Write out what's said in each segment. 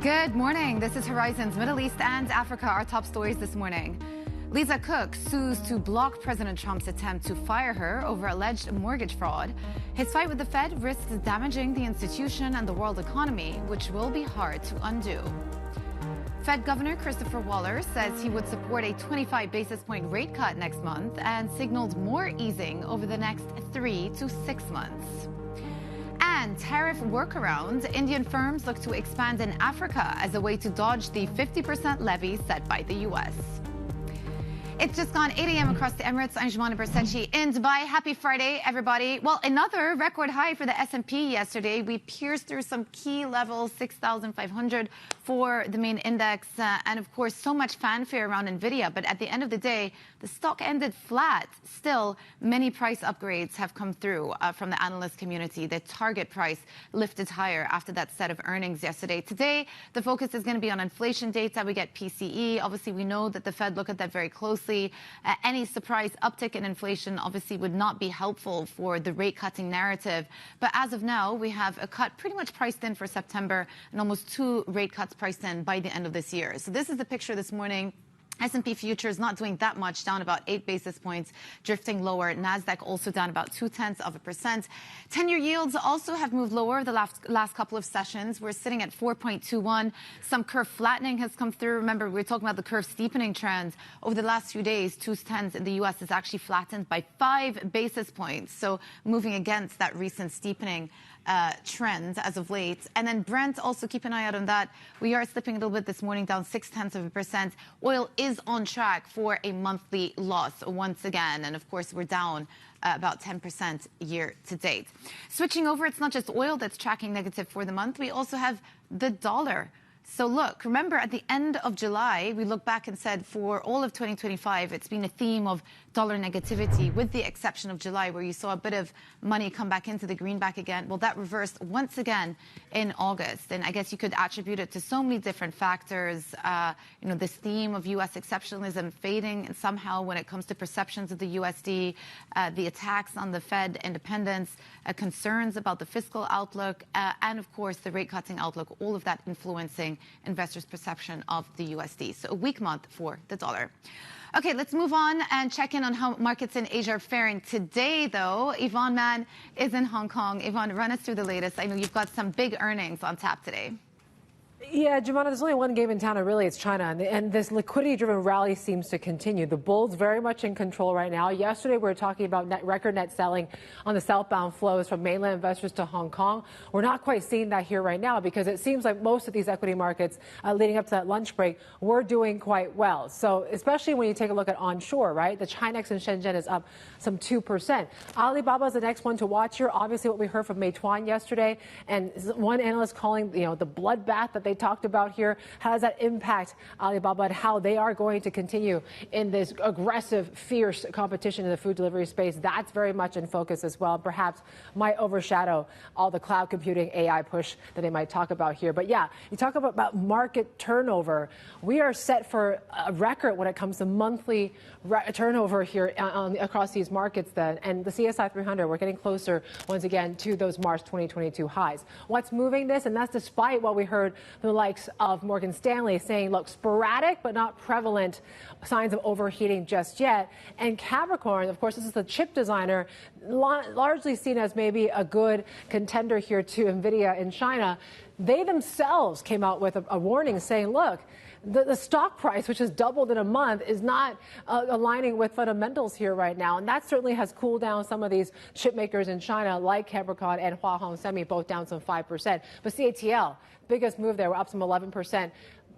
Good morning. This is Horizon's Middle East and Africa, our top stories this morning. Lisa Cook sues to block President Trump's attempt to fire her over alleged mortgage fraud. His fight with the Fed risks damaging the institution and the world economy, which will be hard to undo. Fed Governor Christopher Waller says he would support a 25 basis point rate cut next month and signaled more easing over the next 3 to 6 months. And tariff workaround, Indian firms look to expand in Africa as a way to dodge the 50% levy set by the U.S. It's just gone 8 a.m. across the Emirates. I'm Jumana Bersechi in Dubai. Happy Friday, everybody. Well, another record high for the S&P yesterday. We pierced through some key levels, 6,500 for the main index. And of course, so much fanfare around NVIDIA. But at the end of the day, the stock ended flat. Still, many price upgrades have come through from the analyst community. The target price lifted higher after that set of earnings yesterday. Today, the focus is going to be on inflation data. We get PCE. Obviously, we know that the Fed look at that very closely. Any surprise uptick in inflation obviously would not be helpful for the rate cutting narrative. But as of now, we have a cut pretty much priced in for September and almost 2 rate cuts priced in by the end of this year. So this is the picture this morning. S&P futures not doing that much, down about 8 basis points, drifting lower. NASDAQ also down about 0.2%. 10-year yields also have moved lower the last couple of sessions. We're sitting at 4.21. Some curve flattening has come through. Remember, we were talking about the curve steepening trend. Over the last few days, 2s10s in the U.S. has actually flattened by 5 basis points. So moving against that recent steepening trend as of late. And then Brent, also keep an eye out on that. We are slipping a little bit this morning, down 0.6%. Oil is on track for a monthly loss once again. And of course, we're down about 10% year to date. Switching over, it's not just oil that's tracking negative for the month. We also have the dollar. So look, remember at the end of July, we looked back and said for all of 2025, it's been a theme of dollar negativity, with the exception of July, where you saw a bit of money come back into the greenback again. Well, that reversed once again in August. And I guess you could attribute it to so many different factors. This theme of U.S. exceptionalism fading somehow when it comes to perceptions of the USD, the attacks on the Fed independence, concerns about the fiscal outlook, and of course, the rate cutting outlook, all of that influencing investors' perception of the USD. So a weak month for the dollar. Okay, let's move on and check in on how markets in Asia are faring today, though. Yvonne Mann is in Hong Kong. Yvonne, run us through the latest. I know you've got some big earnings on tap today. Yeah, Jumana, there's only one game in town, and really it's China. And this liquidity-driven rally seems to continue. The bulls very much in control right now. Yesterday, we were talking about record net selling on the southbound flows from mainland investors to Hong Kong. We're not quite seeing that here right now because it seems like most of these equity markets leading up to that lunch break were doing quite well. So especially when you take a look at onshore, right? The Chinex in Shenzhen is up some 2%. Alibaba is the next one to watch here. Obviously, what we heard from Meituan yesterday, and one analyst calling, the bloodbath that they talked about here. How does that impact Alibaba and how they are going to continue in this aggressive, fierce competition in the food delivery space? That's very much in focus as well. Perhaps might overshadow all the cloud computing AI push that they might talk about here. But yeah, you talk about market turnover. We are set for a record when it comes to monthly turnover here across these markets then. And the CSI 300, we're getting closer once again to those March 2022 highs. What's moving this? And that's despite what we heard the likes of Morgan Stanley saying, look, sporadic but not prevalent signs of overheating just yet. And Capricorn, of course, this is the chip designer, largely seen as maybe a good contender here to NVIDIA in China. They themselves came out with a warning saying, look, the stock price, which has doubled in a month, is not aligning with fundamentals here right now. And that certainly has cooled down some of these chip makers in China, like Capricorn and Hua Hong Semi, both down some 5%. But CATL, biggest move there, we're up some 11%.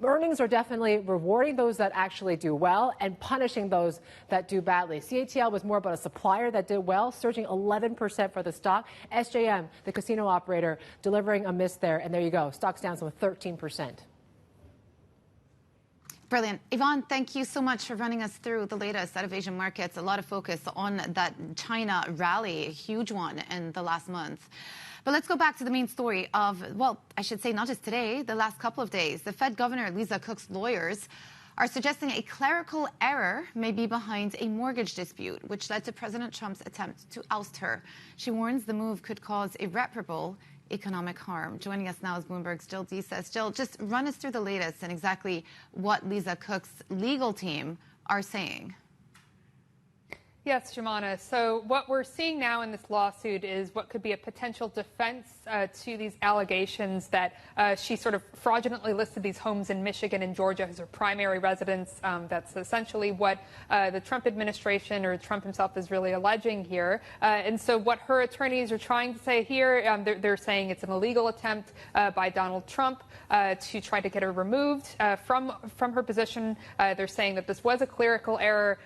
Earnings are definitely rewarding those that actually do well and punishing those that do badly. CATL was more about a supplier that did well, surging 11% for the stock. SJM, the casino operator, delivering a miss there. And there you go. Stock's down some 13%. Brilliant. Yvonne, thank you so much for running us through the latest out of Asian markets. A lot of focus on that China rally, a huge one in the last month. But let's go back to the main story of, well, I should say not just today, the last couple of days. The Fed Governor Lisa Cook's lawyers are suggesting a clerical error may be behind a mortgage dispute, which led to President Trump's attempt to oust her. She warns the move could cause irreparable economic harm. Joining us now is Bloomberg's Jill says. Jill, just run us through the latest and exactly what Lisa Cook's legal team are saying. Yes, Jumana. So what we're seeing now in this lawsuit is what could be a potential defense to these allegations that she sort of fraudulently listed these homes in Michigan and Georgia as her primary residence. That's essentially what the Trump administration or Trump himself is really alleging here. And so what her attorneys are trying to say here, they're saying it's an illegal attempt by Donald Trump to try to get her removed from her position. They're saying that this was a clerical error.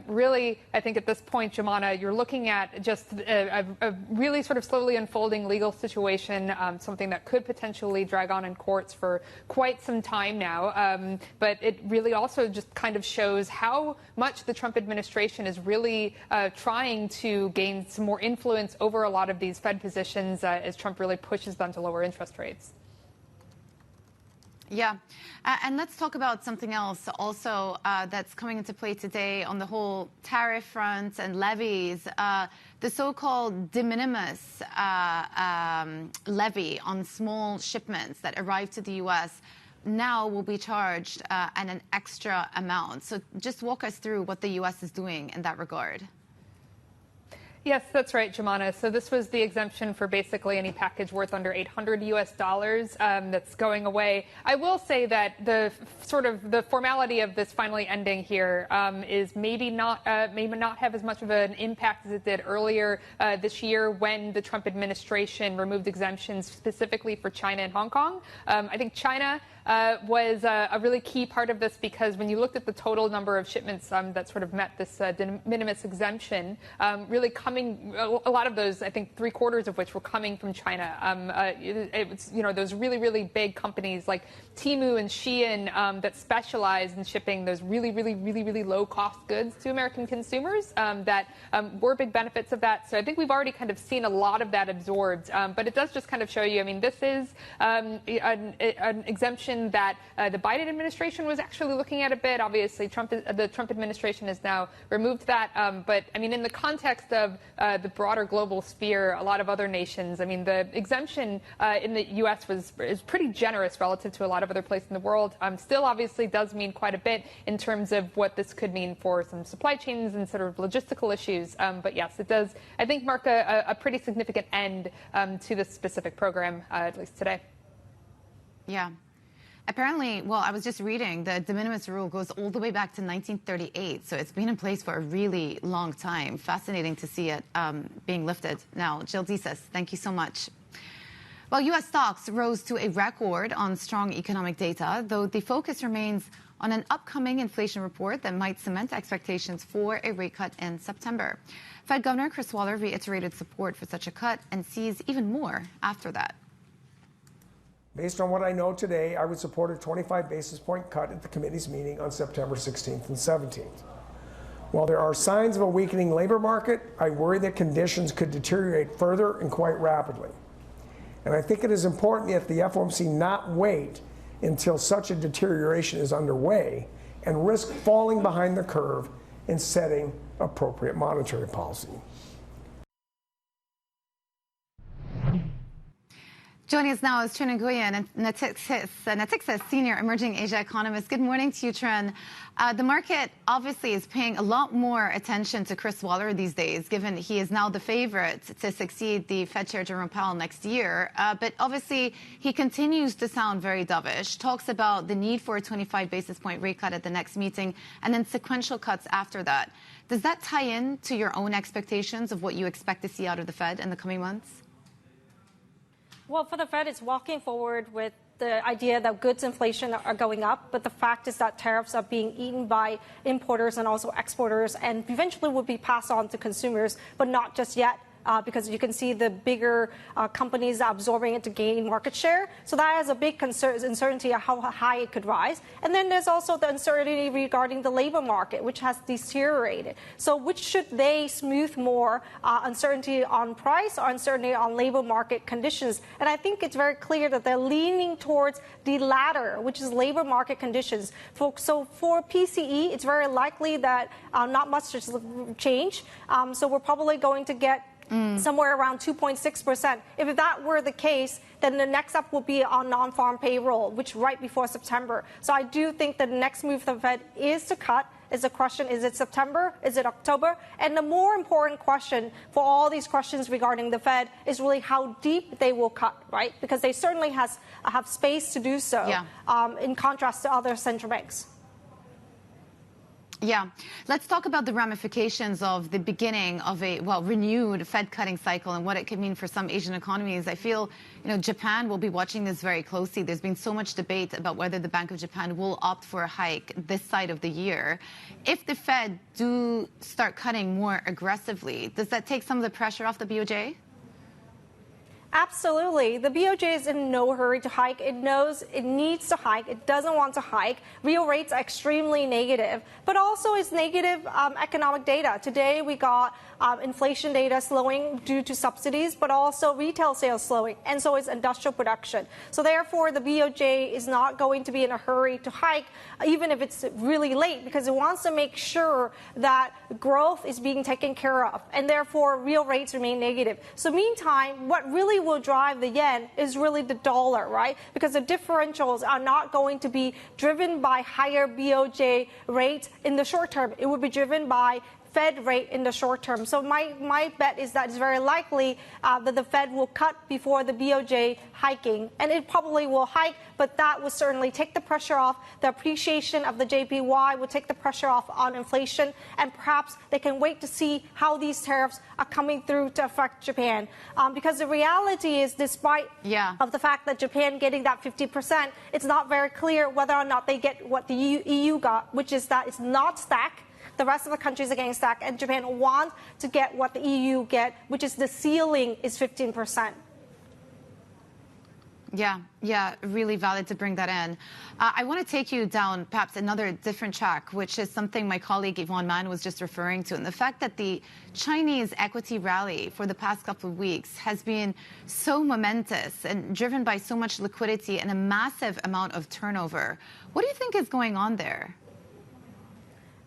Really, I think at this point, Jumana, you're looking at just a really sort of slowly unfolding legal situation, something that could potentially drag on in courts for quite some time now. But it really also just kind of shows how much the Trump administration is really trying to gain some more influence over a lot of these Fed positions as Trump really pushes them to lower interest rates. Yeah. And let's talk about something else also that's coming into play today on the whole tariff front and levies. The so-called de minimis levy on small shipments that arrive to the U.S. now will be charged at an extra amount. So just walk us through what the U.S. is doing in that regard. Yes, that's right, Jumana. So this was the exemption for basically any package worth under $800 US that's going away. I will say that the formality of this finally ending here is maybe not have as much of an impact as it did earlier this year when the Trump administration removed exemptions specifically for China and Hong Kong. I think China was a really key part of this because when you looked at the total number of shipments that sort of met this de minimis exemption, really coming, a lot of those, I think 3/4 of which were coming from China. It was, those really, really big companies like Temu and Shein that specialize in shipping those really, really, really, really low cost goods to American consumers that were big benefits of that. So I think we've already kind of seen a lot of that absorbed. But it does just kind of show you, I mean, this is an exemption that the Biden administration was actually looking at a bit. Obviously, the Trump administration has now removed that. But I mean, in the context of the broader global sphere, a lot of other nations, I mean, the exemption in the U.S. is pretty generous relative to a lot of other places in the world. Still, obviously, does mean quite a bit in terms of what this could mean for some supply chains and sort of logistical issues. But yes, it does, I think, mark a pretty significant end to this specific program, at least today. Yeah. Apparently, well, I was just reading, the de minimis rule goes all the way back to 1938, so it's been in place for a really long time. Fascinating to see it being lifted. Now, Jill says, thank you so much. Well, U.S. stocks rose to a record on strong economic data, though the focus remains on an upcoming inflation report that might cement expectations for a rate cut in September. Fed Governor Chris Waller reiterated support for such a cut and sees even more after that. Based on what I know today, I would support a 25 basis point cut at the committee's meeting on September 16th and 17th. While there are signs of a weakening labor market, I worry that conditions could deteriorate further and quite rapidly. And I think it is important that the FOMC not wait until such a deterioration is underway and risk falling behind the curve in setting appropriate monetary policy. Joining us now is Trinh Nguyen, Natixis Senior Emerging Asia Economist. Good morning to you, Trinh. The market obviously is paying a lot more attention to Chris Waller these days, given he is now the favorite to succeed the Fed Chair Jerome Powell next year. But obviously, he continues to sound very dovish, talks about the need for a 25 basis point rate cut at the next meeting, and then sequential cuts after that. Does that tie in to your own expectations of what you expect to see out of the Fed in the coming months? Well, for the Fed, it's walking forward with the idea that goods inflation are going up, but the fact is that tariffs are being eaten by importers and also exporters and eventually will be passed on to consumers, but not just yet. Because you can see the bigger companies absorbing it to gain market share. So that is a big uncertainty of how high it could rise. And then there's also the uncertainty regarding the labor market, which has deteriorated. So which should they smooth more, uncertainty on price or uncertainty on labor market conditions? And I think it's very clear that they're leaning towards the latter, which is labor market conditions. So for PCE, it's very likely that not much change. So we're probably going to get somewhere around 2.6%. If that were the case, then the next up will be on non-farm payroll, which right before September. So I do think the next move of the Fed is to cut. Is the question, is it September? Is it October? And the more important question for all these questions regarding the Fed is really how deep they will cut, right? Because they certainly have space to do so, in contrast to other central banks. Yeah. Let's talk about the ramifications of the beginning of a, renewed Fed cutting cycle and what it could mean for some Asian economies. I feel, Japan will be watching this very closely. There's been so much debate about whether the Bank of Japan will opt for a hike this side of the year. If the Fed do start cutting more aggressively, does that take some of the pressure off the BOJ? Absolutely. The BOJ is in no hurry to hike. It knows it needs to hike. It doesn't want to hike. Real rates are extremely negative, but also it's negative economic data. Today we got inflation data slowing due to subsidies, but also retail sales slowing, and so is industrial production. So therefore, the BOJ is not going to be in a hurry to hike, even if it's really late, because it wants to make sure that growth is being taken care of, and therefore real rates remain negative. So meantime, what really will drive the yen is really the dollar, right? Because the differentials are not going to be driven by higher BOJ rates in the short term. It will be driven by Fed rate in the short term. So my bet is that it's very likely that the Fed will cut before the BOJ hiking. And it probably will hike, but that will certainly take the pressure off. The appreciation of the JPY will take the pressure off on inflation. And perhaps they can wait to see how these tariffs are coming through to affect Japan. Because the reality is, despite of the fact that Japan getting that 50%, it's not very clear whether or not they get what the EU got, which is that it's not stacked. The rest of the countries are getting stacked, and Japan wants to get what the EU get, which is the ceiling is 15%. Yeah, really valid to bring that in. I want to take you down perhaps another different track, which is something my colleague Yvonne Mann was just referring to, and the fact that the Chinese equity rally for the past couple of weeks has been so momentous and driven by so much liquidity and a massive amount of turnover. What do you think is going on there?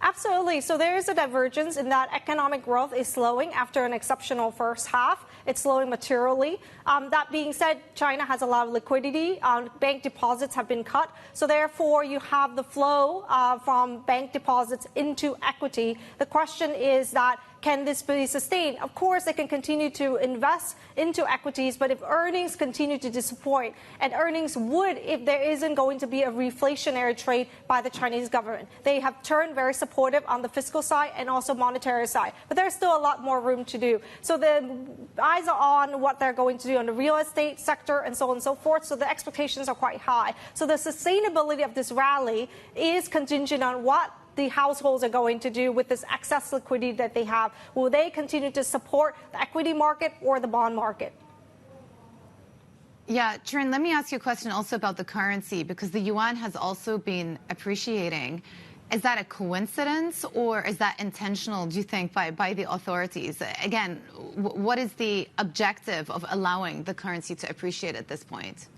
Absolutely. So there is a divergence in that economic growth is slowing after an exceptional first half. It's slowing materially. That being said, China has a lot of liquidity. Bank deposits have been cut. So therefore, you have the flow from bank deposits into equity. The question is that, can this be sustained? Of course, they can continue to invest into equities, but if earnings continue to disappoint, and earnings would if there isn't going to be a reflationary trade by the Chinese government. They have turned very supportive on the fiscal side and also monetary side, but there's still a lot more room to do. So the eyes are on what they're going to do on the real estate sector and so on and so forth, so the expectations are quite high. So the sustainability of this rally is contingent on what the households are going to do with this excess liquidity that they have. Will they continue to support the equity market or the bond market? Yeah, Trinh, let me ask you a question also about the currency, because the yuan has also been appreciating. Is that a coincidence, or is that intentional, do you think, by the authorities? Again, what is the objective of allowing the currency to appreciate at this point?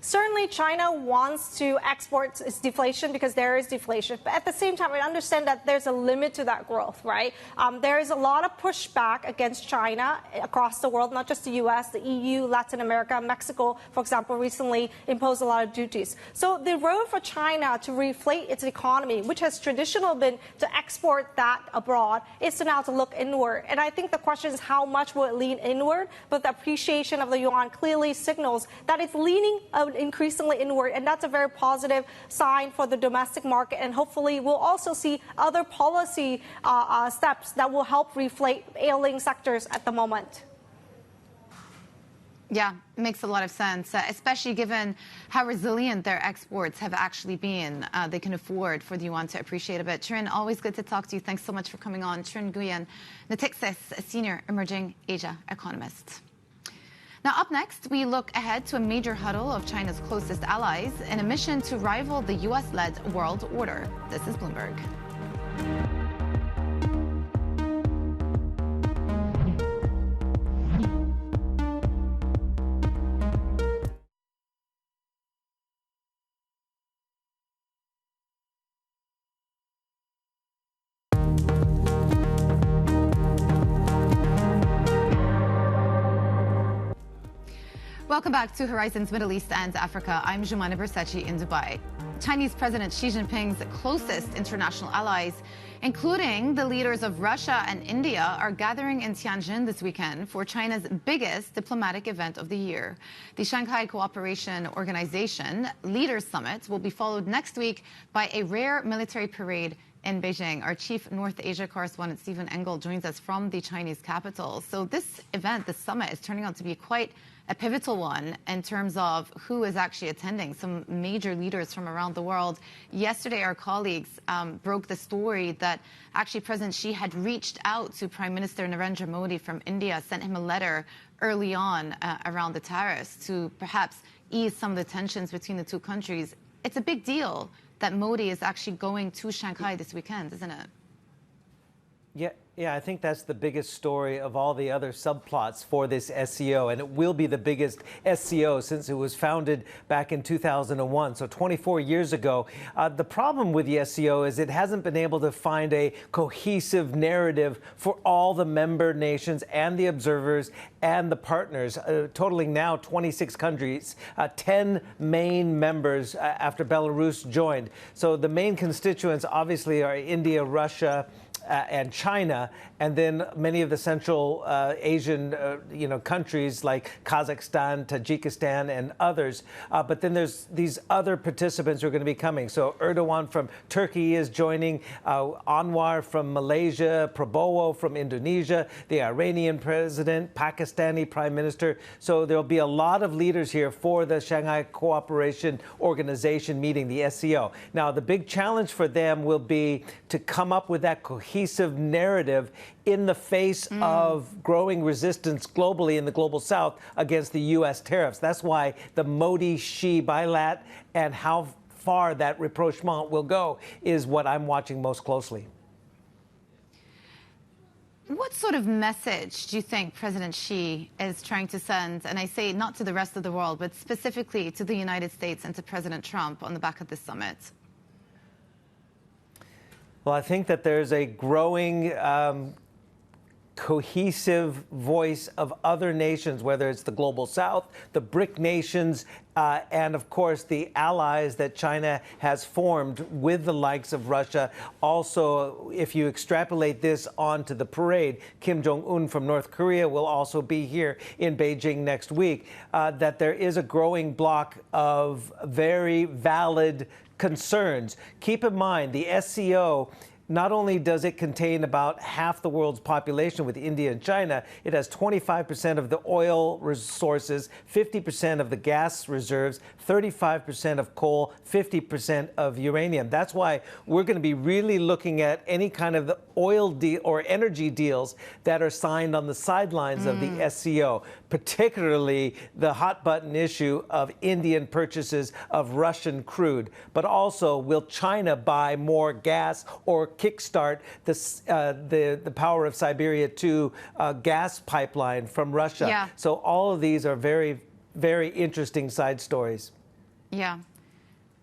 Certainly, China wants to export its deflation because there is deflation. But at the same time, I understand that there's a limit to that growth, right? There is a lot of pushback against China across the world, not just the U.S., the EU, Latin America, Mexico, for example, recently imposed a lot of duties. So the road for China to reflate its economy, which has traditionally been to export that abroad, is to now to look inward. And I think the question is how much will it lean inward? But the appreciation of the yuan clearly signals that it's leaning increasingly inward, and that's a very positive sign for the domestic market. And hopefully we'll also see other policy steps that will help reflate ailing sectors at the moment. Yeah, it makes a lot of sense, especially given how resilient their exports have actually been. They can afford for the yuan to appreciate a bit. Trinh, always good to talk to you. Thanks so much for coming on. Trinh Nguyen, Natixis Senior Emerging Asia Economist. Now, up next, we look ahead to a major huddle of China's closest allies in a mission to rival the U.S.-led world order. This is Bloomberg. Welcome back to Horizons Middle East and Africa. I'm Johannesburg in Dubai. Chinese President Xi Jinping's closest international allies, including the leaders of Russia and India, are gathering in Tianjin this weekend for China's biggest diplomatic event of the year. The Shanghai Cooperation Organization Leaders Summit will be followed next week by a rare military parade in Beijing. Our chief North Asia correspondent Stephen Engel joins us from the Chinese capital. So this event, this summit, is turning out to be quite a pivotal one in terms of who is actually attending, some major leaders from around the world. Yesterday, our colleagues broke the story that actually President Xi had reached out to Prime Minister Narendra Modi from India, sent him a letter early on around the tariffs to perhaps ease some of the tensions between the two countries. It's a big deal that Modi is actually going to Shanghai this weekend, isn't it? Yeah, I think that's the biggest story of all the other subplots for this SCO, and it will be the biggest SCO since it was founded back in 2001, so 24 years ago. The problem with the SCO is it hasn't been able to find a cohesive narrative for all the member nations and the observers and the partners, totaling now 26 countries, 10 main members after Belarus joined. So the main constituents obviously are India, Russia, and China, and then many of the Central Asian countries like Kazakhstan, Tajikistan, and others. But then there's these other participants who are going to be coming. So Erdogan from Turkey is joining, Anwar from Malaysia, Prabowo from Indonesia, the Iranian president, Pakistani prime minister. So there'll be a lot of leaders here for the Shanghai Cooperation Organization meeting, the SCO. Now, the big challenge for them will be to come up with that cohesive narrative in the face of growing resistance globally in the global south against the U.S. tariffs. That's why the Modi-Xi bilat and how far that rapprochement will go is what I'm watching most closely. What sort of message do you think President Xi is trying to send, and I say not to the rest of the world, but specifically to the United States and to President Trump on the back of this summit? Well, I think that there's a growing cohesive voice of other nations, whether it's the global south, the BRIC nations, and of course the allies that China has formed with the likes of Russia. Also, if you extrapolate this onto the parade, Kim Jong-un from North Korea will also be here in Beijing next week, that there is a growing block of very valid concerns. Keep in mind, the SCO, not only does it contain about half the world's population with India and China, it has 25% of the oil resources, 50% of the gas reserves, 35% of coal, 50% of uranium. That's why we're going to be really looking at any kind of the oil deal or energy deals that are signed on the sidelines of the SCO, particularly the hot button issue of Indian purchases of Russian crude. But also, will China buy more gas or kickstart the Power of Siberia 2 gas pipeline from Russia? Yeah. So all of these are very, very interesting side stories. Yeah.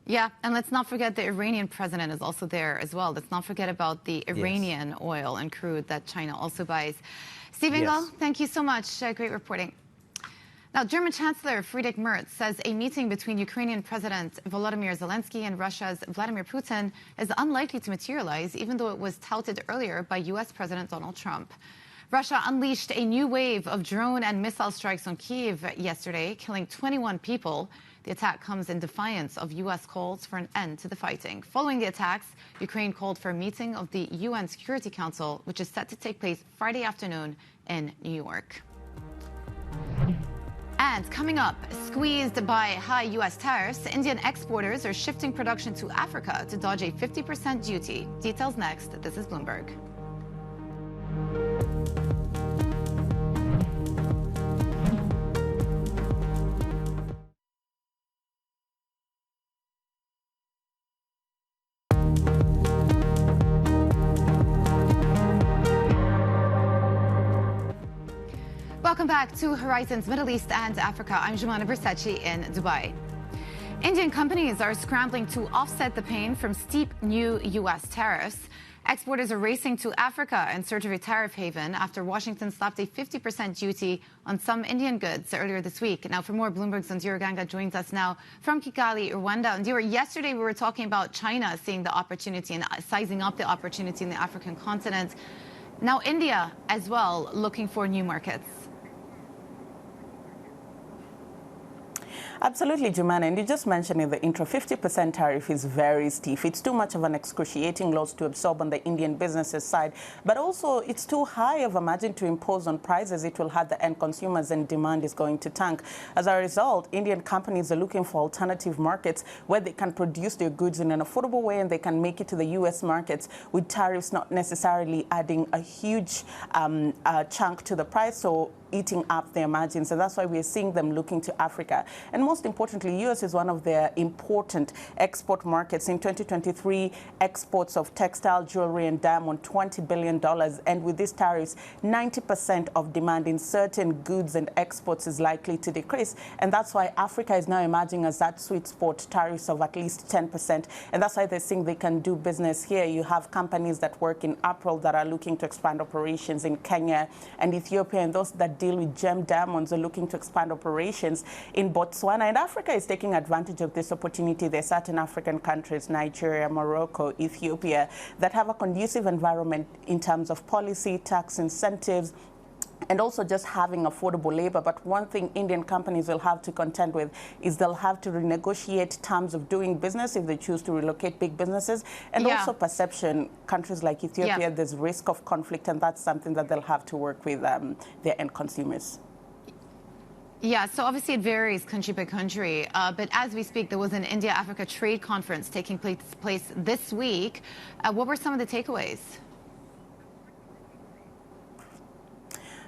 Yeah, and let's not forget the Iranian president is also there as well. Let's not forget about the Iranian oil and crude that China also buys. Steve Engel, thank you so much. Great reporting. Now, German Chancellor Friedrich Merz says a meeting between Ukrainian President Volodymyr Zelensky and Russia's Vladimir Putin is unlikely to materialize, even though it was touted earlier by U.S. President Donald Trump. Russia unleashed a new wave of drone and missile strikes on Kyiv yesterday, killing 21 people. The attack comes in defiance of U.S. calls for an end to the fighting. Following the attacks, Ukraine called for a meeting of the UN Security Council, which is set to take place Friday afternoon in New York. And coming up, squeezed by high U.S. tariffs, Indian exporters are shifting production to Africa to dodge a 50% duty. Details next. This is Bloomberg. Welcome back to Horizons Middle East and Africa. I'm Johannesburg in Dubai. Indian companies are scrambling to offset the pain from steep new U.S. tariffs. Exporters are racing to Africa in search of a tariff haven after Washington slapped a 50% duty on some Indian goods earlier this week. Now, for more, Bloomberg's Ndiro Ganga joins us now from Kigali, Rwanda. Ndiro, yesterday we were talking about China seeing the opportunity and sizing up the opportunity in the African continent. Now, India as well, looking for new markets. Absolutely, Jumana. And you just mentioned in the intro, 50% tariff is very stiff. It's too much of an excruciating loss to absorb on the Indian businesses side. But also, it's too high of a margin to impose on prices. It will hurt the end consumers and demand is going to tank. As a result, Indian companies are looking for alternative markets where they can produce their goods in an affordable way and they can make it to the U.S. markets with tariffs not necessarily adding a huge chunk to the price. So eating up their margins. And that's why we're seeing them looking to Africa. And most importantly, U.S. is one of their important export markets. In 2023, exports of textile, jewelry, and diamond, $20 billion. And with these tariffs, 90% of demand in certain goods and exports is likely to decrease. And that's why Africa is now emerging as that sweet spot, tariffs of at least 10%. And that's why they think they can do business here. You have companies that work in April that are looking to expand operations in Kenya and Ethiopia, and those that deal with gem diamonds are looking to expand operations in Botswana. And Africa is taking advantage of this opportunity. There are certain African countries, Nigeria, Morocco, Ethiopia, that have a conducive environment in terms of policy, tax incentives, and also just having affordable labor. But one thing Indian companies will have to contend with is they'll have to renegotiate terms of doing business if they choose to relocate big businesses. And also perception. Countries like Ethiopia, there's risk of conflict, and that's something that they'll have to work with their end consumers. Yeah, so obviously it varies country by country. But as we speak, there was an India-Africa trade conference taking place this week. What were some of the takeaways?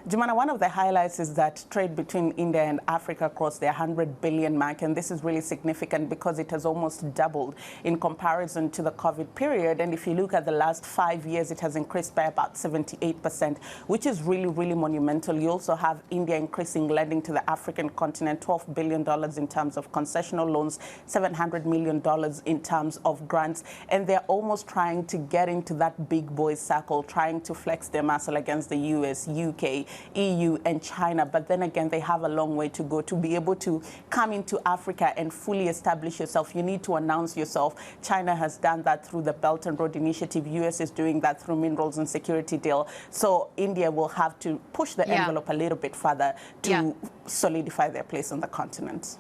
Jumana, one of the highlights is that trade between India and Africa crossed the 100 billion mark, and this is really significant because it has almost doubled in comparison to the COVID period. And if you look at the last 5 years, it has increased by about 78%, which is really, really monumental. You also have India increasing lending to the African continent, $12 billion in terms of concessional loans, $700 million in terms of grants, and they're almost trying to get into that big boys circle, trying to flex their muscle against the US, UK, EU and China. But then again, they have a long way to go to be able to come into Africa and fully establish yourself. You need to announce yourself. China has done that through the Belt and Road Initiative. US is doing that through Minerals and Security Deal. So India will have to push the envelope a little bit further to solidify their place on the continent.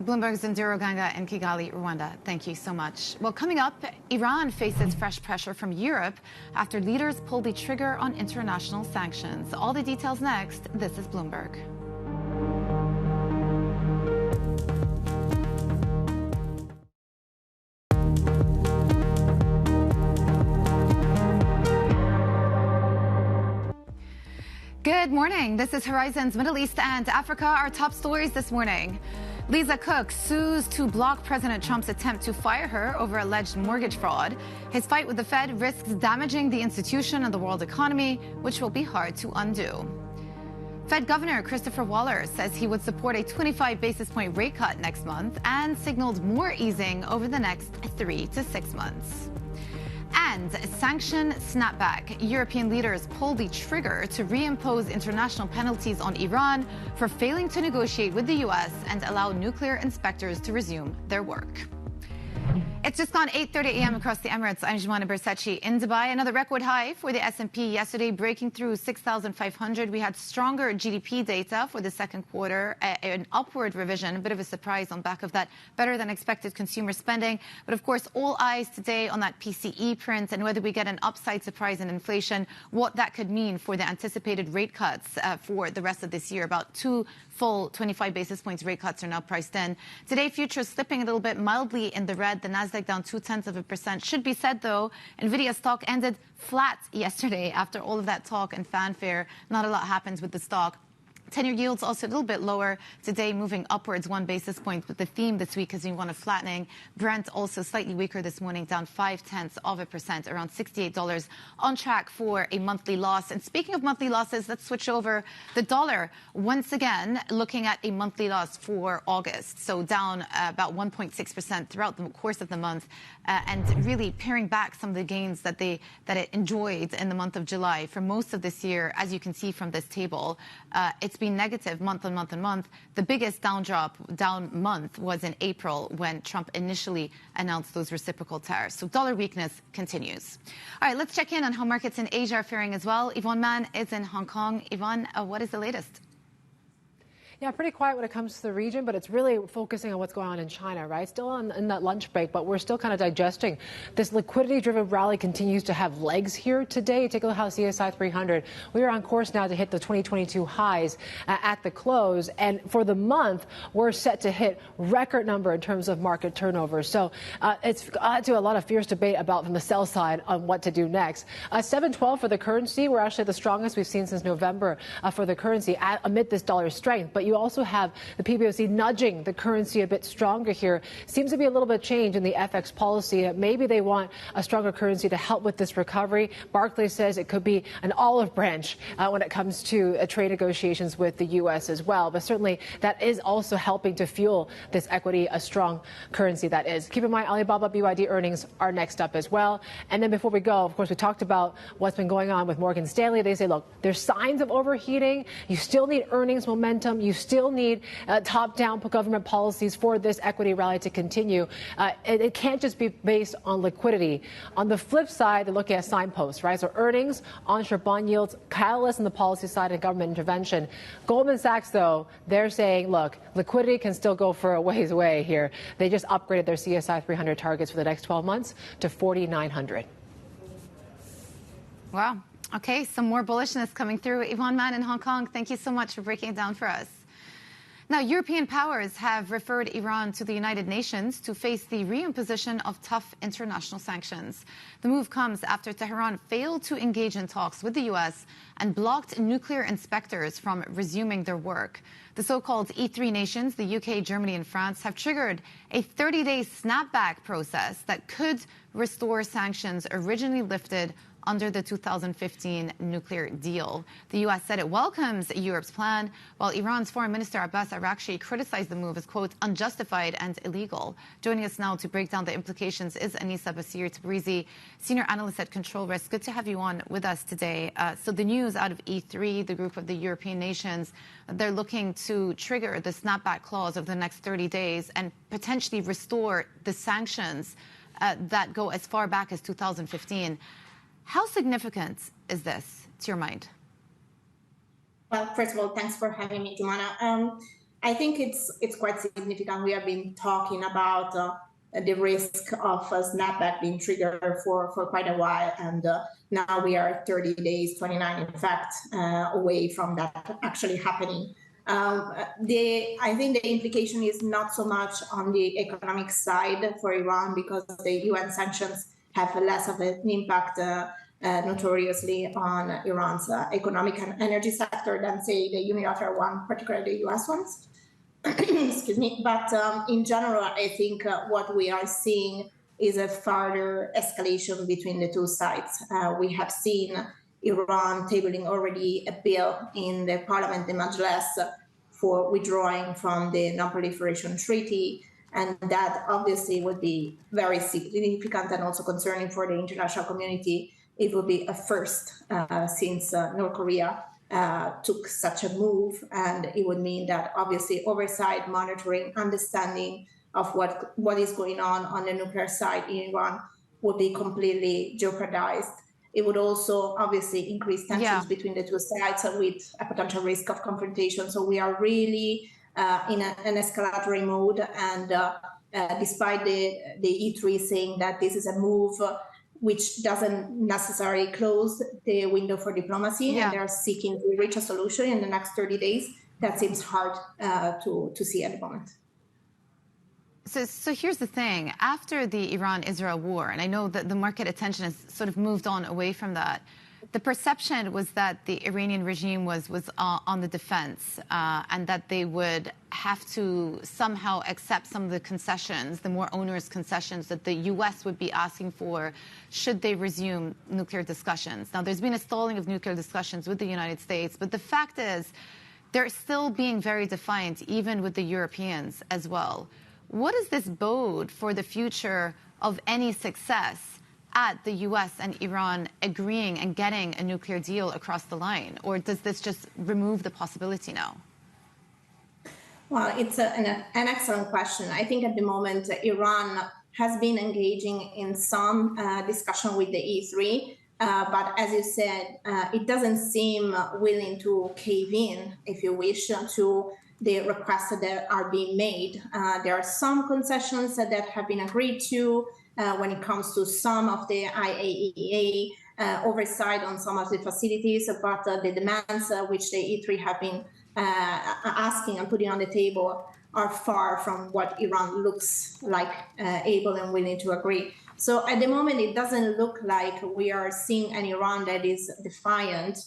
Bloomberg's Ndiro Ganga in Kigali, Rwanda. Thank you so much. Well, coming up, Iran faces fresh pressure from Europe after leaders pulled the trigger on international sanctions. All the details next. This is Bloomberg. Good morning. This is Horizon's Middle East and Africa. Our top stories this morning. Lisa Cook sues to block President Trump's attempt to fire her over alleged mortgage fraud. His fight with the Fed risks damaging the institution and the world economy, which will be hard to undo. Fed Governor Christopher Waller says he would support a 25 basis point rate cut next month and signaled more easing over the next 3 to 6 months. And sanction snapback. European leaders pulled the trigger to reimpose international penalties on Iran for failing to negotiate with the U.S. and allow nuclear inspectors to resume their work. It's just gone 8:30 a.m. across the Emirates. I'm Johannesburg in Dubai. Another record high for the S&P yesterday, breaking through 6,500. We had stronger GDP data for the second quarter, an upward revision, a bit of a surprise on back of that better than expected consumer spending. But of course, all eyes today on that PCE print and whether we get an upside surprise in inflation, what that could mean for the anticipated rate cuts for the rest of this year. About 2 full 25 basis points rate cuts are now priced in. Today, futures slipping a little bit mildly in the red. The Nasdaq down 0.2%. Should be said, though, Nvidia stock ended flat yesterday after all of that talk and fanfare. Not a lot happens with the stock. 10-year yields also a little bit lower today, moving upwards 1 basis point. But the theme this week has been one of flattening. Brent also slightly weaker this morning, down 0.5%, around $68, on track for a monthly loss. And speaking of monthly losses, let's switch over. The dollar, once again, looking at a monthly loss for August. So down about 1.6% throughout the course of the month, and really paring back some of the gains that it enjoyed in the month of July. For most of this year, as you can see from this table, it's been negative month on month on month. The biggest down month was in April, when Trump initially announced those reciprocal tariffs. So dollar weakness continues. All right, let's check in on how markets in Asia are faring as well. Yvonne Mann is in Hong Kong. Yvonne, what is the latest? Yeah, pretty quiet when it comes to the region, but it's really focusing on what's going on in China, right? Still in that lunch break, but we're still kind of digesting. This liquidity-driven rally continues to have legs here today. Take a look at how CSI 300. We are on course now to hit the 2022 highs at the close, and for the month, we're set to hit record number in terms of market turnover. So it's led to a lot of fierce debate about from the sell side on what to do next. 712 for the currency. We're actually the strongest we've seen since November for the currency amid this dollar strength. But you also have the PBOC nudging the currency a bit stronger here. Seems to be a little bit of change in the FX policy. Maybe they want a stronger currency to help with this recovery. Barclays says it could be an olive branch when it comes to trade negotiations with the U.S. as well. But certainly that is also helping to fuel this equity, a strong currency that is. Keep in mind, Alibaba BYD earnings are next up as well. And then before we go, of course, we talked about what's been going on with Morgan Stanley. They say, look, there's signs of overheating. You still need earnings momentum. You still need top-down government policies for this equity rally to continue. It can't just be based on liquidity. On the flip side, they're looking at signposts, right? So earnings, onshore bond yields, catalysts on the policy side, and government intervention. Goldman Sachs, though, they're saying, look, liquidity can still go for a ways away here. They just upgraded their CSI 300 targets for the next 12 months to 4,900. Wow. Okay, some more bullishness coming through. Yvonne Mann in Hong Kong, thank you so much for breaking it down for us. Now, European powers have referred Iran to the United Nations to face the reimposition of tough international sanctions. The move comes after Tehran failed to engage in talks with the U.S. and blocked nuclear inspectors from resuming their work. The so-called E3 nations, the UK, Germany, and France, have triggered a 30-day snapback process that could restore sanctions originally lifted under the 2015 nuclear deal. The U.S. said it welcomes Europe's plan, while Iran's Foreign Minister Abbas Araghchi criticized the move as, quote, unjustified and illegal. Joining us now to break down the implications is Aniseh Bassiri Tabrizi, Senior Analyst at Control Risk. Good to have you on with us today. So the news out of E3, the group of the European nations, they're looking to trigger the snapback clause over the next 30 days and potentially restore the sanctions that go as far back as 2015. How significant is this to your mind? Well, first of all, thanks for having me, Jumana. I think it's quite significant. We have been talking about the risk of a snapback being triggered for quite a while, and now we are 30 days, 29 in fact, away from that actually happening. I think the implication is not so much on the economic side for Iran, because the UN sanctions have less of an impact notoriously on Iran's economic and energy sector than, say, the unilateral one, particularly the US ones. Excuse me. But in general, I think what we are seeing is a further escalation between the two sides. We have seen Iran tabling already a bill in the parliament, the Majlis, for withdrawing from the Non-Proliferation Treaty. And that obviously would be very significant and also concerning for the international community. It would be a first since North Korea took such a move. And it would mean that obviously oversight, monitoring, understanding of what is going on the nuclear side in Iran would be completely jeopardized. It would also obviously increase tensions between the two sides with a potential risk of confrontation. So we are really in an escalatory mode, and despite the E3 saying that this is a move which doesn't necessarily close the window for diplomacy, and they're seeking to reach a solution in the next 30 days, that seems hard to see at the moment. So here's the thing. After the Iran-Israel war, and I know that the market attention has sort of moved on away from that, The perception was that the Iranian regime was on the defense and that they would have to somehow accept some of the concessions, the more onerous concessions that the U.S. would be asking for should they resume nuclear discussions. Now, there's been a stalling of nuclear discussions with the United States, but the fact is they're still being very defiant, even with the Europeans as well. What does this bode for the future of any success at the U.S. and Iran agreeing and getting a nuclear deal across the line? Or does this just remove the possibility now? Well, it's an excellent question. I think at the moment, Iran has been engaging in some discussion with the E3, but as you said, it doesn't seem willing to cave in, if you wish, to the requests that are being made. There are some concessions that have been agreed to when it comes to some of the IAEA oversight on some of the facilities, but the demands which the E3 have been asking and putting on the table are far from what Iran looks like able and willing to agree. So at the moment, it doesn't look like we are seeing an Iran that is defiant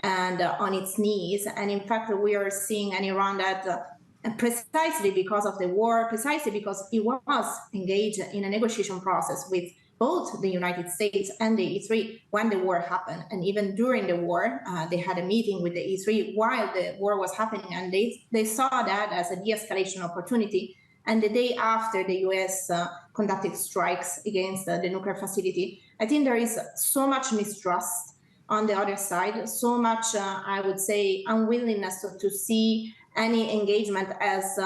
and on its knees. And in fact, we are seeing an Iran that precisely because of the war, precisely because it was engaged in a negotiation process with both the United States and the E3 when the war happened. And even during the war, they had a meeting with the E3 while the war was happening. And they saw that as a de-escalation opportunity. And the day after the US conducted strikes against the nuclear facility, I think there is so much mistrust on the other side, so much, I would say, unwillingness to see any engagement as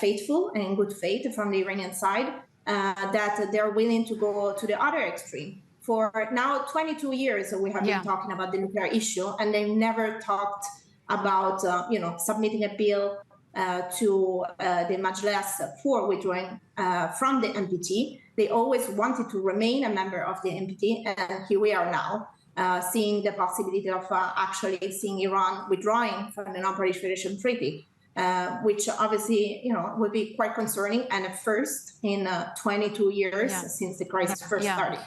faithful and in good faith from the Iranian side, that they're willing to go to the other extreme. For now 22 years, we have been talking about the nuclear issue, and they never talked about submitting a bill to the Majlis for withdrawing from the NPT. They always wanted to remain a member of the NPT, and here we are now. Seeing the possibility of actually seeing Iran withdrawing from the Non-Proliferation Treaty, which obviously, would be quite concerning and a first in 22 years since the crisis first started.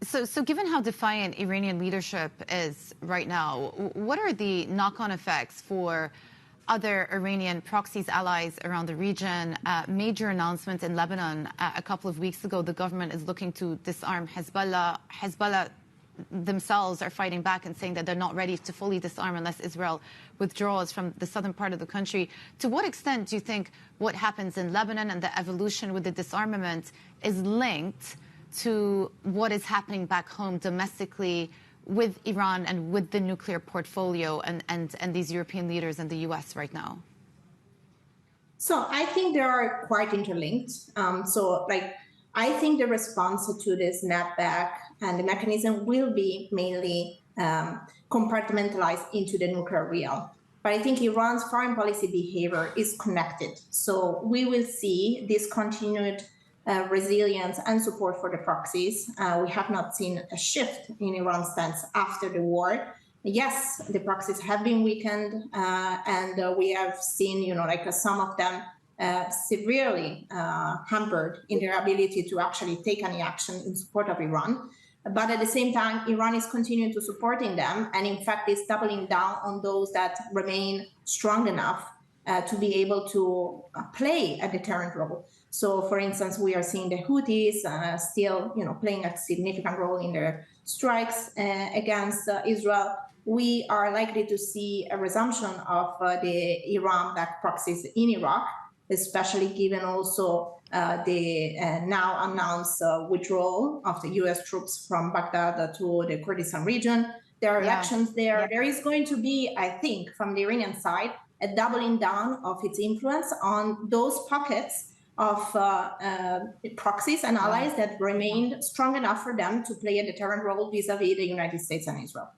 So given how defiant Iranian leadership is right now, what are the knock-on effects for other Iranian proxies, allies around the region? Major announcement in Lebanon a couple of weeks ago, the government is looking to disarm Hezbollah. Hezbollah themselves are fighting back and saying that they're not ready to fully disarm unless Israel withdraws from the southern part of the country. To what extent do you think what happens in Lebanon and the evolution with the disarmament is linked to what is happening back home domestically with Iran and with the nuclear portfolio and these European leaders and the US right now? So I think they are quite interlinked. I think the response to this snapback and the mechanism will be mainly compartmentalized into the nuclear realm. But I think Iran's foreign policy behavior is connected. So we will see this continued resilience and support for the proxies. We have not seen a shift in Iran's stance after the war. Yes, the proxies have been weakened, and we have seen, some of them severely hampered in their ability to actually take any action in support of Iran. But at the same time, Iran is continuing to supporting them, and in fact is doubling down on those that remain strong enough to be able to play a deterrent role. So, for instance, we are seeing the Houthis still, playing a significant role in their strikes against Israel. We are likely to see a resumption of the Iran-backed proxies in Iraq, especially given also the now announced withdrawal of the U.S. troops from Baghdad to the Kurdistan region. There are elections there. Yeah. There is going to be, I think, from the Iranian side, a doubling down of its influence on those pockets of proxies and allies that remained strong enough for them to play a deterrent role vis-a-vis the United States and Israel.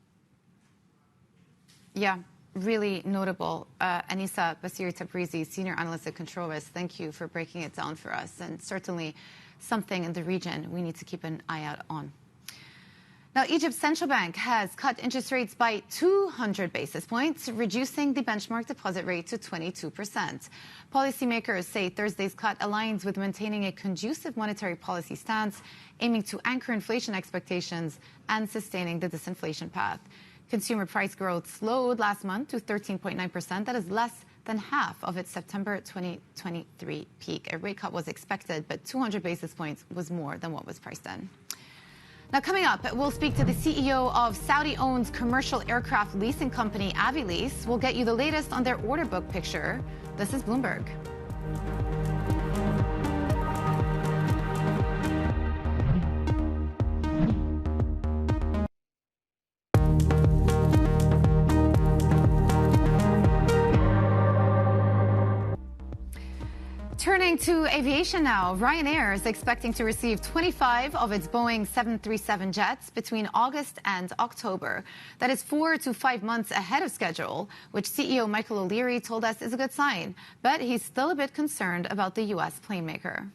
Yeah, really notable. Aniseh Bassiri Tabrizi, Senior Analyst at Control Risk, thank you for breaking it down for us, and certainly something in the region we need to keep an eye out on. Now, Egypt's central bank has cut interest rates by 200 basis points, reducing the benchmark deposit rate to 22%. Policymakers say Thursday's cut aligns with maintaining a conducive monetary policy stance, aiming to anchor inflation expectations and sustaining the disinflation path. Consumer price growth slowed last month to 13.9%. That is less than half of its September 2023 peak. A rate cut was expected, but 200 basis points was more than what was priced in. Now, coming up, we'll speak to the CEO of Saudi-owned commercial aircraft leasing company Avilease. We'll get you the latest on their order book picture. This is Bloomberg. Turning to aviation now, Ryanair is expecting to receive 25 of its Boeing 737 jets between August and October. That is 4 to 5 months ahead of schedule, which CEO Michael O'Leary told us is a good sign. But he's still a bit concerned about the U.S. plane maker.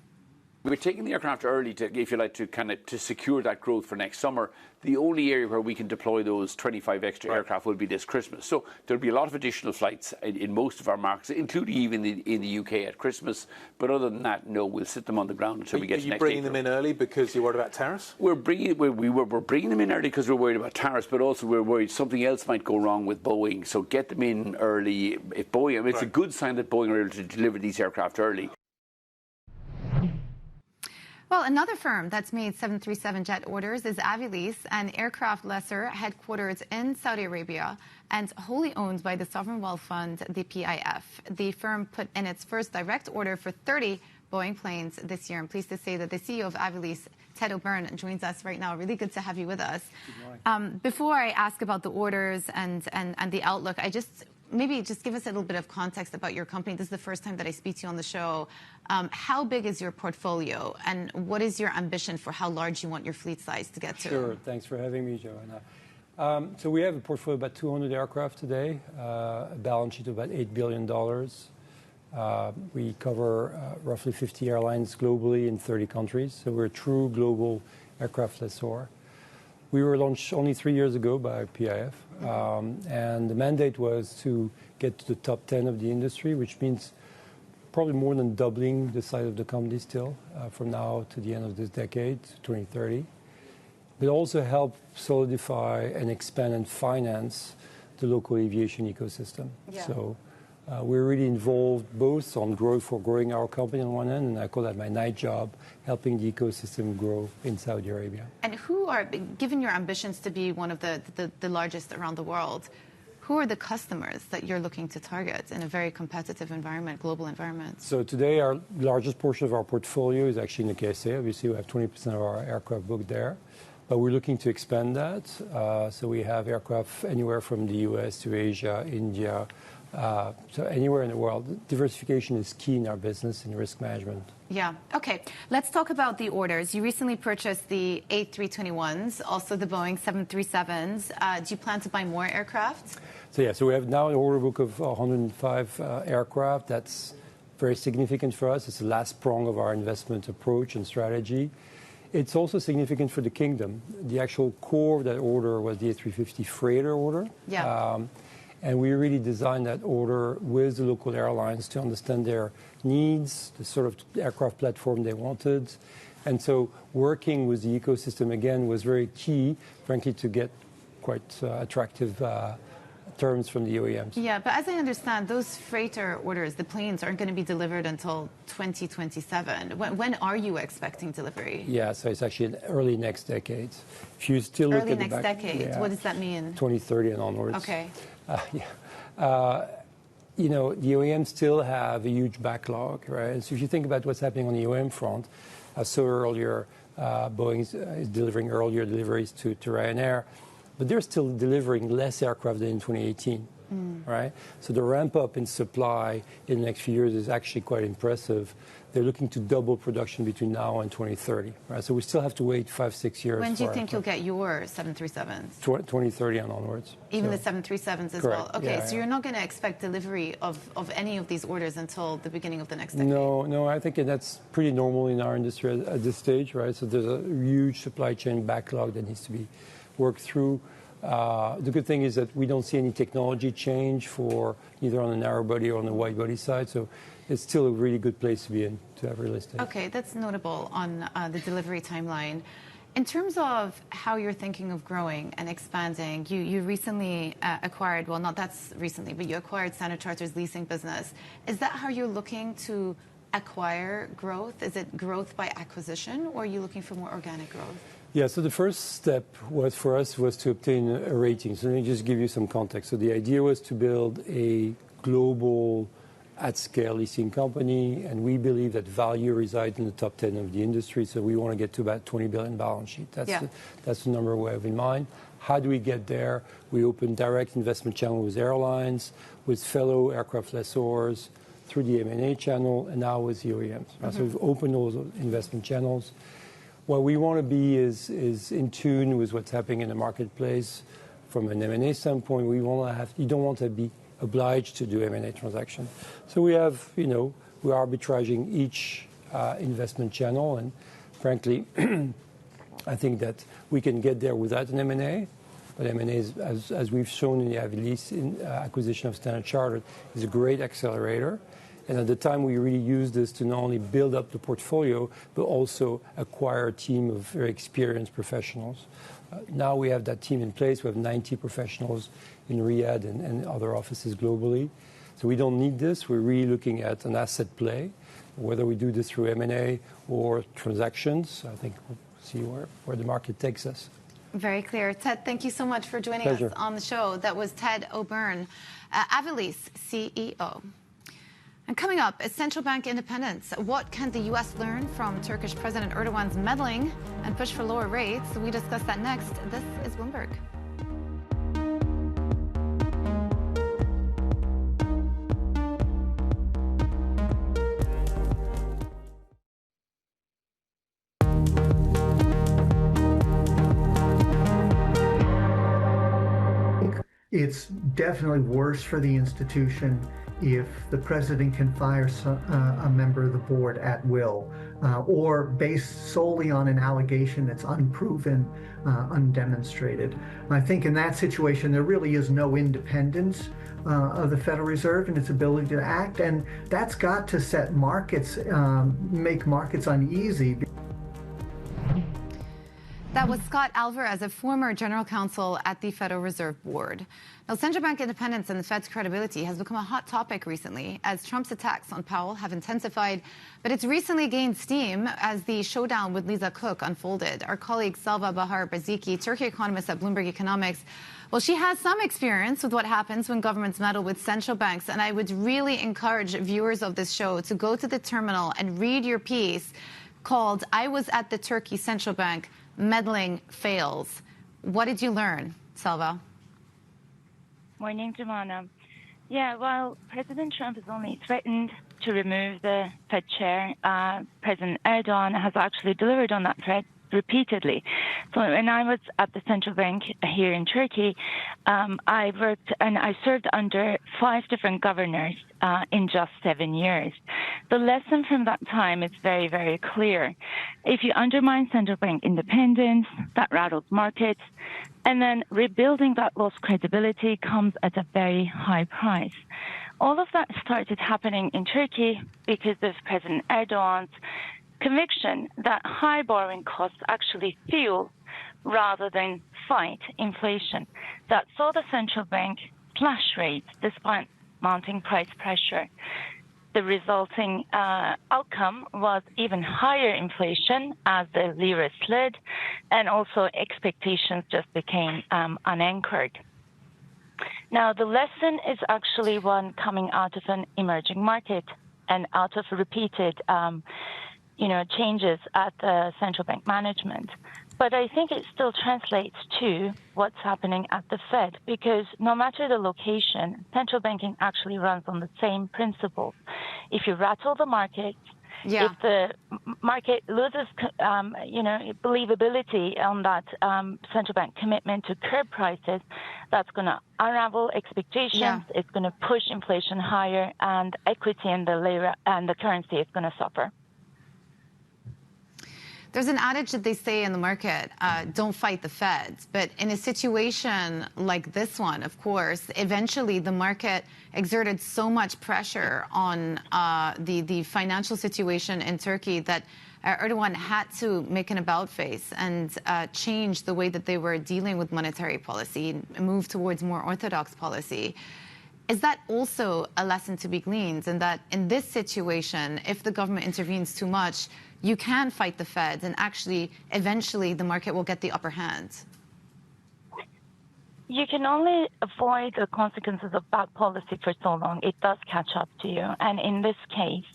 We're taking the aircraft early to, if you like, to secure that growth for next summer. The only area where we can deploy those 25 extra aircraft will be this Christmas. So there'll be a lot of additional flights in most of our markets, including even in the UK at Christmas. But other than that, no, we'll sit them on the ground until we get to next April. Are you bringing them in early because you're worried about tariffs? We're bringing them in early because we're worried about tariffs, but also we're worried something else might go wrong with Boeing. So get them in early. If Boeing, I mean, it's a good sign that Boeing are able to deliver these aircraft early. Well, another firm that's made 737 jet orders is Avilease, an aircraft lessor headquartered in Saudi Arabia and wholly owned by the sovereign wealth fund, the PIF. The firm put in its first direct order for 30 Boeing planes this year. I'm pleased to say that the CEO of Avilease, Ted O'Byrne, joins us right now. Really good to have you with us. Before I ask about the orders and the outlook, maybe just give us a little bit of context about your company. This is the first time that I speak to you on the show. How big is your portfolio, and what is your ambition for how large you want your fleet size to get to? Sure. Thanks for having me, Joanna. So we have a portfolio of about 200 aircraft today, a balance sheet of about $8 billion. We cover roughly 50 airlines globally in 30 countries. So we're a true global aircraft lessor. We were launched only 3 years ago by PIF, and the mandate was to get to the top 10 of the industry, which means probably more than doubling the size of the company still from now to the end of this decade, 2030. But also help solidify and expand and finance the local aviation ecosystem. Yeah. So we're really involved both on growing our company on one end, and I call that my night job, helping the ecosystem grow in Saudi Arabia. And given your ambitions to be one of the largest around the world, who are the customers that you're looking to target in a very competitive environment, global environment? So today, our largest portion of our portfolio is actually in the KSA. Obviously, we have 20% of our aircraft booked there. But we're looking to expand that. So we have aircraft anywhere from the US to Asia, India, so anywhere in the world. Diversification is key in our business in risk management. Yeah. Okay. Let's talk about the orders. You recently purchased the A321s, also the Boeing 737s. Do you plan to buy more aircraft? So we have now an order book of 105 aircraft. That's very significant for us. It's the last prong of our investment approach and strategy. It's also significant for the kingdom. The actual core of that order was the A350 freighter order. Yeah. And we really designed that order with the local airlines to understand their needs, the sort of aircraft platform they wanted. And so working with the ecosystem, again, was very key, frankly, to get quite attractive terms from the OEMs. Yeah, but as I understand, those freighter orders, the planes aren't going to be delivered until 2027. When are you expecting delivery? Yeah, so it's actually early next decade. If you still look early at next decade. Yeah. What does that mean? 2030 and onwards. Okay. You know, the OEMs still have a huge backlog, right? So if you think about what's happening on the OEM front, I saw earlier Boeing is delivering earlier deliveries to Ryanair, but they're still delivering less aircraft than in 2018, right? So the ramp up in supply in the next few years is actually quite impressive. They're looking to double production between now and 2030, right? So we still have to wait 5-6 years. When do you think you'll get your 737s? 2030 and onwards. Even the 737s as well? Okay, yeah, so you're not going to expect delivery of any of these orders until the beginning of the next decade? No, I think that's pretty normal in our industry at this stage, right? So there's a huge supply chain backlog that needs to be work through. The good thing is that we don't see any technology change for either on the narrow body or on the wide body side. So it's still a really good place to be in to have real estate. Okay, that's notable on the delivery timeline. In terms of how you're thinking of growing and expanding, you recently acquired, well, not that's recently, but you acquired Standard Chartered's leasing business. Is that how you're looking to acquire growth? Is it growth by acquisition, or are you looking for more organic growth? Yeah, so the first step for us was to obtain a rating. So let me just give you some context. So the idea was to build a global at-scale leasing company, and we believe that value resides in the top 10 of the industry. So we want to get to about 20 billion balance sheet. That's the number we have in mind. How do we get there? We opened direct investment channel with airlines, with fellow aircraft lessors, through the M&A channel, and now with the OEMs. So we've opened those investment channels. What we want to be is in tune with what's happening in the marketplace. From an M&A standpoint, you don't want to be obliged to do M&A transaction. So we have, we're arbitraging each investment channel, and frankly, I think that we can get there without an M&A. But M&A, as we've shown in the Avilease acquisition of Standard Chartered, is a great accelerator. And at the time, we really used this to not only build up the portfolio, but also acquire a team of very experienced professionals. Now we have that team in place. We have 90 professionals in Riyadh and other offices globally. So we don't need this. We're really looking at an asset play, whether we do this through M&A or transactions. I think we'll see where the market takes us. Very clear. Ted, thank you so much for joining us on the show. That was Ted O'Byrne, Avilease CEO. And coming up, is central bank independence. What can the U.S. learn from Turkish President Erdogan's meddling and push for lower rates? We discuss that next. This is Bloomberg. It's definitely worse for the institution if the president can fire a member of the board at will, or based solely on an allegation that's unproven, undemonstrated. I think in that situation, there really is no independence of the Federal Reserve and its ability to act, and that's got to set markets, make markets uneasy. That was Scott Alvarez, a former general counsel at the Federal Reserve Board. Now, central bank independence and the Fed's credibility has become a hot topic recently as Trump's attacks on Powell have intensified, but it's recently gained steam as the showdown with Lisa Cook unfolded. Our colleague Selva Bahar Baziki, Turkey economist at Bloomberg Economics, well, she has some experience with what happens when governments meddle with central banks, and I would really encourage viewers of this show to go to the terminal and read your piece called "I Was at the Turkey Central Bank. Meddling Fails." What did you learn, Selva? Morning, Jumana. Yeah, well, President Trump has only threatened to remove the Fed chair. President Erdogan has actually delivered on that threat repeatedly. So when I was at the central bank here in Turkey, I worked and I served under 5 different governors in just 7 years. The lesson from that time is very, very clear. If you undermine central bank independence, that rattles markets, and then rebuilding that lost credibility comes at a very high price. All of that started happening in Turkey because of President Erdogan's conviction that high borrowing costs actually fuel rather than fight inflation. That saw the central bank slash rates despite mounting price pressure. The resulting outcome was even higher inflation as the lira slid, and also expectations just became unanchored. Now, the lesson is actually one coming out of an emerging market and out of repeated changes at the central bank management. But I think it still translates to what's happening at the Fed, because no matter the location, central banking actually runs on the same principles. If you rattle the market, if the market loses, believability on that central bank commitment to curb prices, that's going to unravel expectations. It's going to push inflation higher, and equity in the lira and the currency is going to suffer. There's an adage that they say in the market, don't fight the Feds. But in a situation like this one, of course, eventually the market exerted so much pressure on the financial situation in Turkey that Erdogan had to make an about-face and change the way that they were dealing with monetary policy, move towards more orthodox policy. Is that also a lesson to be gleaned, in that in this situation, if the government intervenes too much, you can fight the Feds and actually, eventually, the market will get the upper hand? You can only avoid the consequences of bad policy for so long. It does catch up to you. And in this case,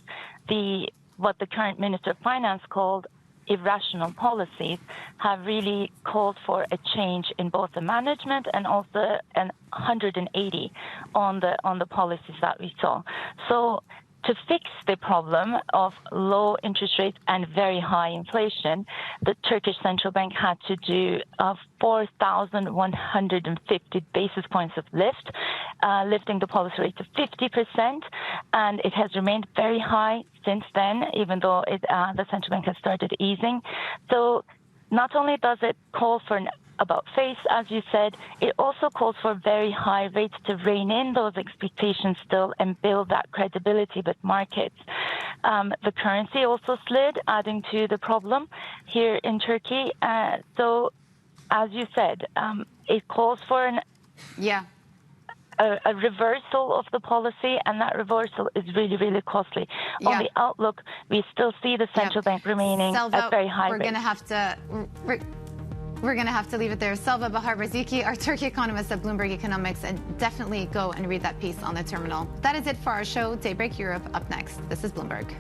what the current Minister of Finance called irrational policies have really called for a change in both the management and also an 180 on the policies that we saw. So to fix the problem of low interest rates and very high inflation, the Turkish central bank had to do 4,150 basis points of lift, lifting the policy rate to 50%, and it has remained very high since then, even though the central bank has started easing. So not only does it call for an about face, as you said, it also calls for very high rates to rein in those expectations still and build that credibility with markets. The currency also slid, adding to the problem here in Turkey. So, as you said, it calls for a reversal of the policy, and that reversal is really, really costly. Yeah. On the outlook, we still see the central bank remaining at very high rates. We're going to have to leave it there. Selva Bahar-Raziki, our Turkey economist at Bloomberg Economics, and definitely go and read that piece on the terminal. That is it for our show. Daybreak Europe up next. This is Bloomberg.